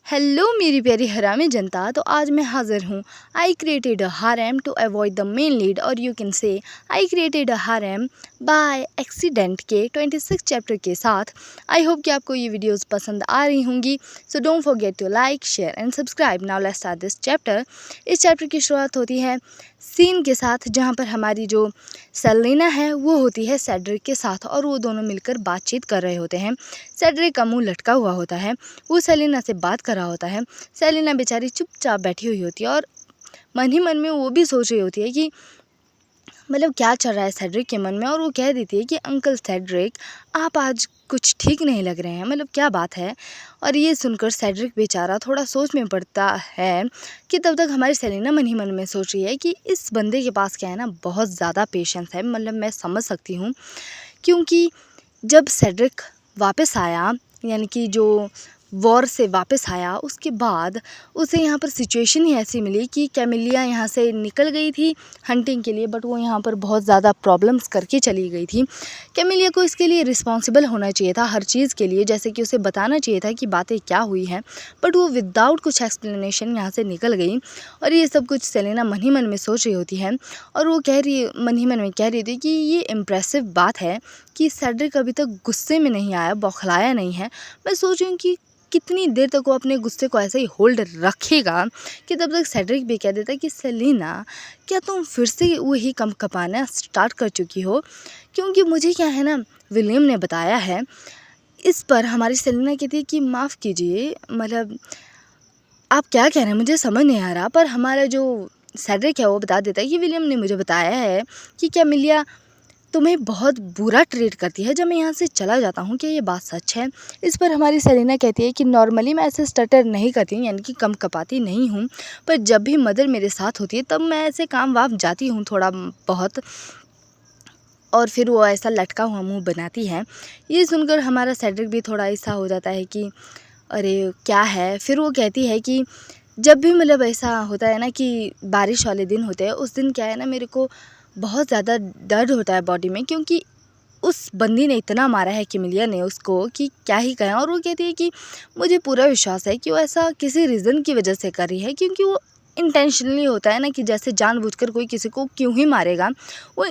Hello मेरी प्यारी हरामी जनता। तो आज मैं हाजिर हूँ। I created a harem to avoid the main lead, और you can say I created a harem by accident के 26 चैप्टर के साथ। आई होप कि आपको ये वीडियोस पसंद आ रही होंगी। So don't forget to like, share and subscribe. Now let's start this chapter. इस चैप्टर की शुरुआत होती है सीन के साथ, जहाँ पर हमारी जो सेलिना है वो होती है सेड्रिक के साथ, और वो दोनों मिलकर बातचीत कर रहे होते हैं। सेड्रिक का मुंह लटका हुआ होता है, वो सेलिना से बात कर रहा होता है। सेलिना बेचारी चुपचाप बैठी हुई होती है, और मन ही मन में वो भी सोच रही होती है कि मतलब क्या चल रहा है सेड्रिक के मन में। और वो कह देती है कि अंकल सेड्रिक, आप आज कुछ ठीक नहीं लग रहे हैं, मतलब क्या बात है। और ये सुनकर सेड्रिक बेचारा थोड़ा सोच में पड़ता है कि तब तक हमारी सेलिना मन ही मन में सोच रही है कि इस बंदे के पास क्या है ना, बहुत ज़्यादा पेशेंस है। मतलब मैं समझ सकती हूँ, क्योंकि जब सेड्रिक वापस आया, यानी कि जो वॉर से वापस आया, उसके बाद उसे यहाँ पर सिचुएशन ही ऐसी मिली कि कैमिलिया यहाँ से निकल गई थी हंटिंग के लिए, बट वो यहाँ पर बहुत ज़्यादा प्रॉब्लम्स करके चली गई थी। कैमिलिया को इसके लिए रिस्पॉन्सिबल होना चाहिए था हर चीज़ के लिए, जैसे कि उसे बताना चाहिए था कि बातें क्या हुई हैं, बट वो विदाउट कुछ एक्सप्लेनेशन यहाँ से निकल गई। और ये सब कुछ सेलिना मन ही मन में सोच रही होती है, और वो मन ही मन में कह रही थी कि ये इम्प्रेसिव बात है कि सेड्रिक अभी तक गुस्से में नहीं आया, बौखलाया नहीं है। मैं सोच रही हूँ कि कितनी देर तक वो अपने गुस्से को ऐसे ही होल्ड रखेगा, कि तब तक सेड्रिक भी कह देता कि सेलिना, क्या तुम फिर से वही कपकपाना स्टार्ट कर चुकी हो? क्योंकि मुझे क्या है ना, विलियम ने बताया है। इस पर हमारी सेलिना कहती है कि माफ़ कीजिए, मतलब आप क्या कह रहे हैं मुझे समझ नहीं आ रहा। पर हमारा जो सेड्रिक है वो बता देता है कि विलियम ने मुझे बताया है कि कैमिलिया तुम्हें बहुत बुरा ट्रीट करती है जब मैं यहाँ से चला जाता हूँ। क्या ये बात सच है? इस पर हमारी सेलिना कहती है कि नॉर्मली मैं ऐसे स्टटर नहीं करती हूँ, यानी कि कम कपाती नहीं हूँ, पर जब भी मदर मेरे साथ होती है तब मैं ऐसे काम वाम जाती हूँ थोड़ा बहुत। और फिर वो ऐसा लटका हुआ मुंह बनाती है। ये सुनकर हमारा सेड्रिक भी थोड़ा ऐसा हो जाता है कि अरे क्या है। फिर वो कहती है कि जब भी मतलब ऐसा होता है ना कि बारिश वाले दिन होते हैं, उस दिन क्या है ना, मेरे को बहुत ज़्यादा दर्द होता है बॉडी में, क्योंकि उस बंदी ने इतना मारा है कैमिलिया ने उसको कि क्या ही कहें। और वो कहती है कि मुझे पूरा विश्वास है कि वो ऐसा किसी रीज़न की वजह से कर रही है, क्योंकि वो इंटेंशनली होता है ना, कि जैसे जानबूझकर कोई किसी को क्यों ही मारेगा, वो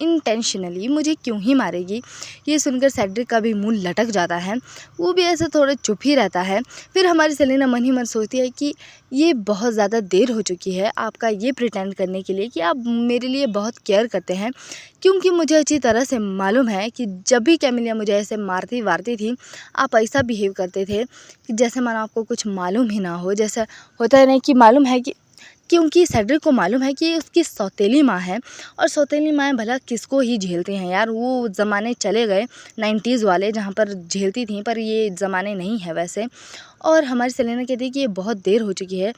इंटेंशनली मुझे क्यों ही मारेगी। ये सुनकर सेड्रिक का भी मुंह लटक जाता है, वो भी ऐसे थोड़ा चुप ही रहता है। फिर हमारी सेलिना मन ही मन सोचती है कि ये बहुत ज़्यादा देर हो चुकी है आपका ये प्रिटेंड करने के लिए कि आप मेरे लिए बहुत केयर करते हैं, क्योंकि मुझे अच्छी तरह से मालूम है कि जब भी कैमिलिया मुझे ऐसे मारती वारती थी, आप ऐसा बिहेव करते थे कि जैसे मानो आपको कुछ मालूम ही ना हो। जैसा होता है ना कि मालूम है कि, क्योंकि सेड्रिक को मालूम है कि उसकी सौतेली माँ है, और सौतेली माँ भला किसको ही झेलती हैं यार। वो ज़माने चले गए 90s वाले, जहाँ पर झेलती थी, पर ये ज़माने नहीं है वैसे। और हमारी सेलिना कहती है कि ये बहुत देर हो चुकी है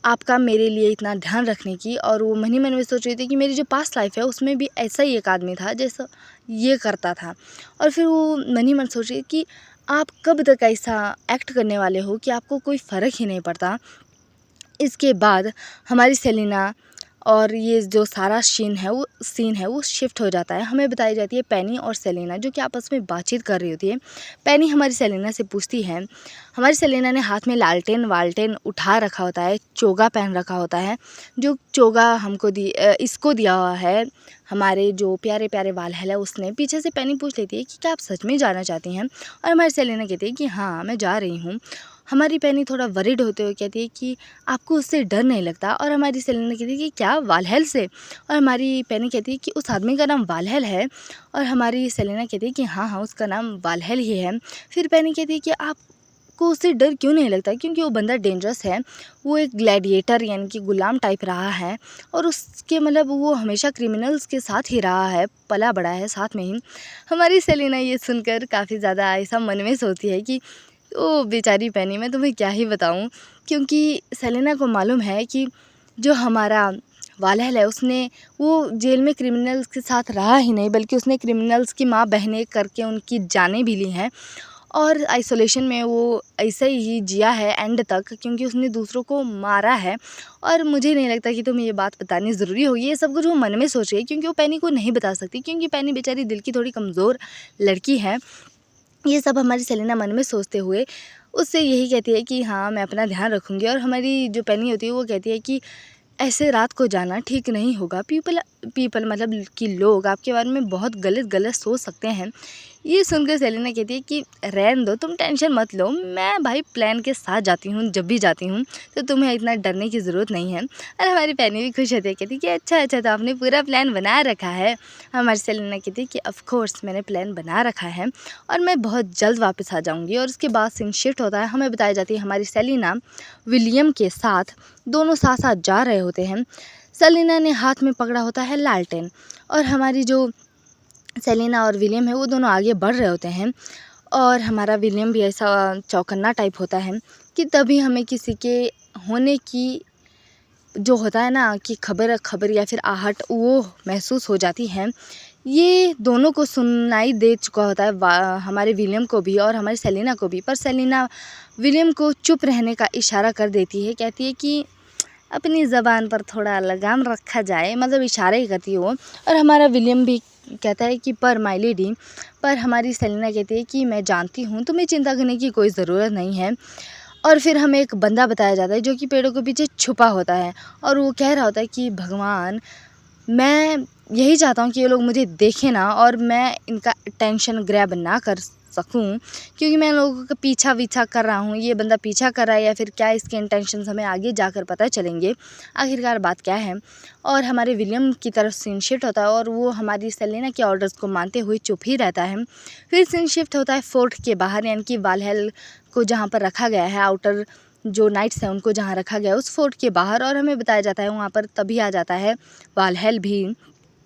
आपका मेरे लिए इतना ध्यान रखने की। और वो मन ही मन में सोच रही थी कि मेरी जो पास्ट लाइफ है उसमें भी ऐसा ही एक आदमी था जैसा ये करता था। और फिर वो मन ही मन सोच रही कि आप कब तक ऐसा एक्ट करने वाले हो कि आपको कोई फ़र्क ही नहीं पड़ता। इसके बाद हमारी सेलिना और ये जो सारा सीन है वो शिफ्ट हो जाता है। हमें बताई जाती है पेनी और सेलिना जो कि आपस में बातचीत कर रही होती है। पेनी हमारी सेलिना से पूछती है, हमारी सेलिना ने हाथ में लालटेन वालटेन उठा रखा होता है, चोगा पहन रखा होता है, जो चोगा इसको दिया हुआ है हमारे जो प्यारे प्यारे वालहल है उसने। पीछे से पेनी पूछ लेती है कि क्या आप सच में जाना चाहती हैं? और हमारी सेलिना कहती है कि हाँ मैं जा रही हूँ। हमारी पेनी थोड़ा वरीड होते हुए कहती है कि आपको उससे डर नहीं लगता? और हमारी सेलिना कहती है कि क्या, वालहल से? और हमारी पेनी कहती है कि उस आदमी का नाम वालहल है? और हमारी सेलिना कहती है कि हाँ हाँ उसका नाम वालहल ही है। फिर पेनी कहती है कि आपको उससे डर क्यों नहीं लगता? क्योंकि वो बंदा डेंजरस है, वो एक ग्लैडिएटर यानी कि गुलाम टाइप रहा है, और उसके मतलब वो हमेशा क्रिमिनल्स के साथ ही रहा है, पला बड़ा है साथ में ही। हमारी सेलिना ये सुनकर काफ़ी ज़्यादा ऐसा मन में सोचती है कि ओ बेचारी पेनी, मैं तुम्हें क्या ही बताऊं। क्योंकि सेलिना को मालूम है कि जो हमारा वालहल है उसने वो जेल में क्रिमिनल्स के साथ रहा ही नहीं, बल्कि उसने क्रिमिनल्स की माँ बहनें करके उनकी जानें भी ली हैं, और आइसोलेशन में वो ऐसे ही जिया है एंड तक, क्योंकि उसने दूसरों को मारा है। और मुझे नहीं लगता कि तुम्हें ये बात बतानी ज़रूरी होगी। ये सब कुछ वो मन में सोच रही है, क्योंकि वो पेनी को नहीं बता सकती, क्योंकि पेनी बेचारी दिल की थोड़ी कमज़ोर लड़की है। ये सब हमारी सेलिना मन में सोचते हुए उससे यही कहती है कि हाँ मैं अपना ध्यान रखूँगी। और हमारी जो पेनी होती है वो कहती है कि ऐसे रात को जाना ठीक नहीं होगा। पीपल पीपल मतलब कि लोग आपके बारे में बहुत गलत गलत सोच सकते हैं। ये सुनकर सेलिना कहती है कि रहने दो, तुम टेंशन मत लो, मैं भाई प्लान के साथ जाती हूँ, जब भी जाती हूँ तो तुम्हें इतना डरने की ज़रूरत नहीं है। और हमारी पेनी भी खुश होती है, कहती है कि अच्छा अच्छा तो आपने पूरा प्लान बना रखा है। हमारी सेलिना कहती है कि ऑफ कोर्स मैंने प्लान बना रखा है और मैं बहुत जल्द वापस आ जाऊँगी। और उसके बाद सीन शिफ्ट होता है, हमें बताई जाती है हमारी सेलिना विलियम के साथ दोनों साथ साथ जा रहे होते हैं। सेलिना ने हाथ में पकड़ा होता है लालटेन और हमारी जो सेलिना और विलियम है वो दोनों आगे बढ़ रहे होते हैं। और हमारा विलियम भी ऐसा चौकन्ना टाइप होता है कि तभी हमें किसी के होने की जो होता है ना कि खबर या फिर आहट वो महसूस हो जाती है। ये दोनों को सुनाई दे चुका होता है, हमारे विलियम को भी और हमारी सेलिना को भी। पर सेलिना विलियम को चुप रहने का इशारा कर देती है, कहती है कि अपनी ज़बान पर थोड़ा लगाम रखा जाए, मतलब इशारा ही करती है वो। और हमारा विलियम भी कहता है कि पर माय लेडी, पर हमारी सेलिना कहती है कि मैं जानती हूँ, तुम्हें चिंता करने की कोई ज़रूरत नहीं है। और फिर हमें एक बंदा बताया जाता है जो कि पेड़ों के पीछे छुपा होता है और वो कह रहा होता है कि भगवान, मैं यही चाहता हूँ कि ये लोग मुझे देखें ना और मैं इनका अटेंशन ग्रैब ना कर सकूँ, क्योंकि मैं लोगों का पीछा कर रहा हूँ। ये बंदा पीछा कर रहा है या फिर क्या इसके इंटेंशंस हमें आगे जाकर पता चलेंगे आखिरकार बात क्या है। और हमारे विलियम की तरफ सीन शिफ्ट होता है और वो हमारी सेलिना के ऑर्डर्स को मानते हुए चुप ही रहता है। फिर सीन शिफ्ट होता है फोर्ट के बाहर, यानी कि वालहैल को जहाँ पर रखा गया है, आउटर जो नाइट्स हैं उनको जहाँ रखा गया है उस फोर्ट के बाहर। और हमें बताया जाता है वहाँ पर तभी आ जाता है वालहैल भी।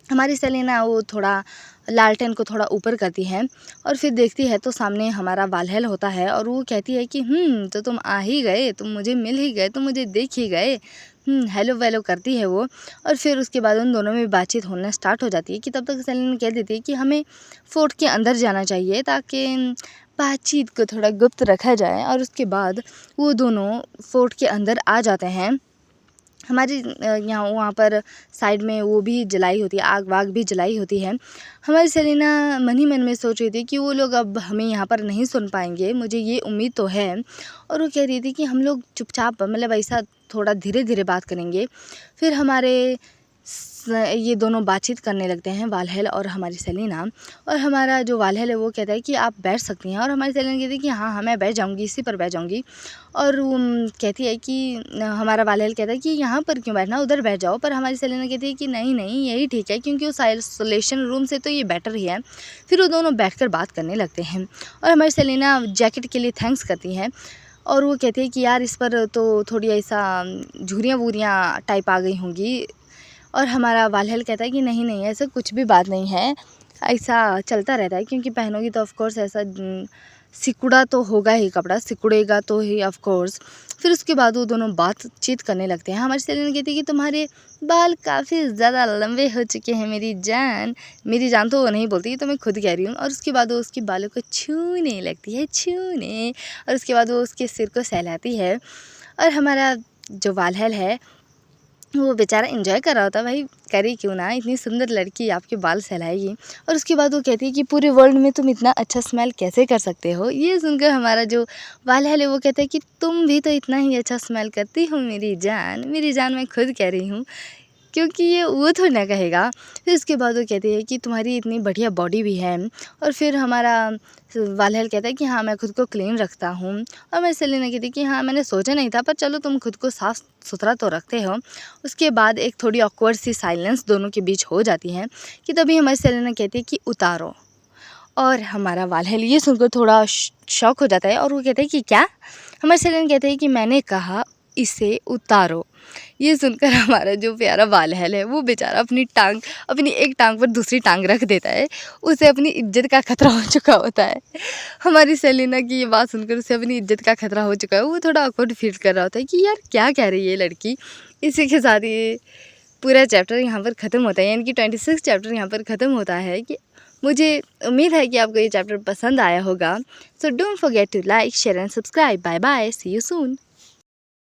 हमारी सेलिना वो थोड़ा लालटेन को थोड़ा ऊपर करती है और फिर देखती है तो सामने हमारा वालहैल होता है और वो कहती है कि तो तुम आ ही गए, तुम मुझे मिल ही गए, तुम मुझे देख ही गए। हेलो वेलो करती है वो। और फिर उसके बाद उन दोनों में बातचीत होना स्टार्ट हो जाती है कि तब तक सेलिना कह देती है कि हमें फोर्ट के अंदर जाना चाहिए ताकि बातचीत को थोड़ा गुप्त रखा जाए। और उसके बाद वो दोनों फोर्ट के अंदर आ जाते हैं। हमारी यहाँ वहाँ पर साइड में वो भी जलाई होती है, आग वाग भी जलाई होती है। हमारी सेलिना मन ही मन में सोच रही थी कि वो लोग अब हमें यहाँ पर नहीं सुन पाएंगे, मुझे ये उम्मीद तो है। और वो कह रही थी कि हम लोग चुपचाप मतलब ऐसा थोड़ा धीरे धीरे बात करेंगे। फिर हमारे ये दोनों बातचीत करने लगते हैं, वालहैल और हमारी सेलिना। और हमारा जो वालहैल है वो कहता है कि आप बैठ सकती हैं और हमारी सेलिना कहती है कि हाँ मैं बैठ जाऊँगी, इसी पर बैठ जाऊँगी। और वो कहती है कि हमारा वालहैल कहता है कि यहाँ पर क्यों बैठना, उधर बैठ जाओ। पर हमारी सेलिना कहती है कि नहीं नहीं यही ठीक है, क्योंकि उस आइसोलेशन रूम से तो ये बेटर ही है। फिर वो दोनों बैठकर बात करने लगते हैं और हमारी सेलिना जैकेट के लिए थैंक्स करती हैं। और वो कहती है कि यार इस पर तो थोड़ी ऐसा झुर्रियाँ वूरियाँ टाइप आ गई होंगी। और हमारा वालहैल कहता है कि नहीं नहीं ऐसा कुछ भी बात नहीं है, ऐसा चलता रहता है, क्योंकि पहनोगी तो ऑफ कोर्स ऐसा सिकुड़ा तो होगा ही, कपड़ा सिकुड़ेगा तो ही ऑफ कोर्स। फिर उसके बाद वो दोनों बातचीत करने लगते हैं। हमारी सेलिना कहती है कि तुम्हारे बाल काफ़ी ज़्यादा लंबे हो चुके हैं मेरी जान। मेरी जान तो वो नहीं बोलती, तो मैं खुद कह रही हूँ। और उसके बाद वो उसके बालों को छूने लगती है, छूने। और उसके बाद वो उसके सिर को सहलाती है। और हमारा जो वालहैल है वो बेचारा एंजॉय कर रहा होता है, भाई करे क्यों ना, इतनी सुंदर लड़की आपके बाल सहलाएगी। और उसके बाद वो कहती है कि पूरे वर्ल्ड में तुम इतना अच्छा स्मेल कैसे कर सकते हो। ये सुनकर हमारा जो वालहैल है वो कहता है कि तुम भी तो इतना ही अच्छा स्मेल करती हो मेरी जान। मेरी जान मैं खुद कह रही हूँ, क्योंकि ये वो थोड़ी ना कहेगा। फिर उसके बाद वो कहती है कि तुम्हारी इतनी बढ़िया बॉडी भी है। और फिर हमारा वालहैल कहता है कि हाँ मैं खुद को क्लीन रखता हूँ। और मैं सेलिना कहती कि हाँ मैंने सोचा नहीं था, पर चलो तुम खुद को साफ़ सुथरा तो रखते हो। उसके बाद एक थोड़ी ऑकवर्ड सी साइलेंस दोनों के बीच हो जाती है कि तभी हमारी सेलिना कहती है कि उतारो। और हमारा वालहैल ये सुनकर थोड़ा शॉक हो जाता है और वो कहता है कि क्या। हमारे सेलिना कहते हैं कि मैंने कहा इसे उतारो। ये सुनकर हमारा जो प्यारा वालहैल है वो बेचारा अपनी एक टांग पर दूसरी टांग रख देता है। उसे अपनी इज्जत का खतरा हो चुका होता है। हमारी सेलिना की ये बात सुनकर उसे अपनी इज्जत का खतरा हो चुका है। वो थोड़ा ऑकवर्ड फील कर रहा होता है कि यार क्या कह रही है ये लड़की। इसी के साथ ये पूरा चैप्टर यहाँ पर ख़त्म होता है, यानी कि 26 चैप्टर यहाँ पर ख़त्म होता है। कि मुझे उम्मीद है कि आपको ये चैप्टर पसंद आया होगा। So don't forget to like share and subscribe. Bye bye, see you soon.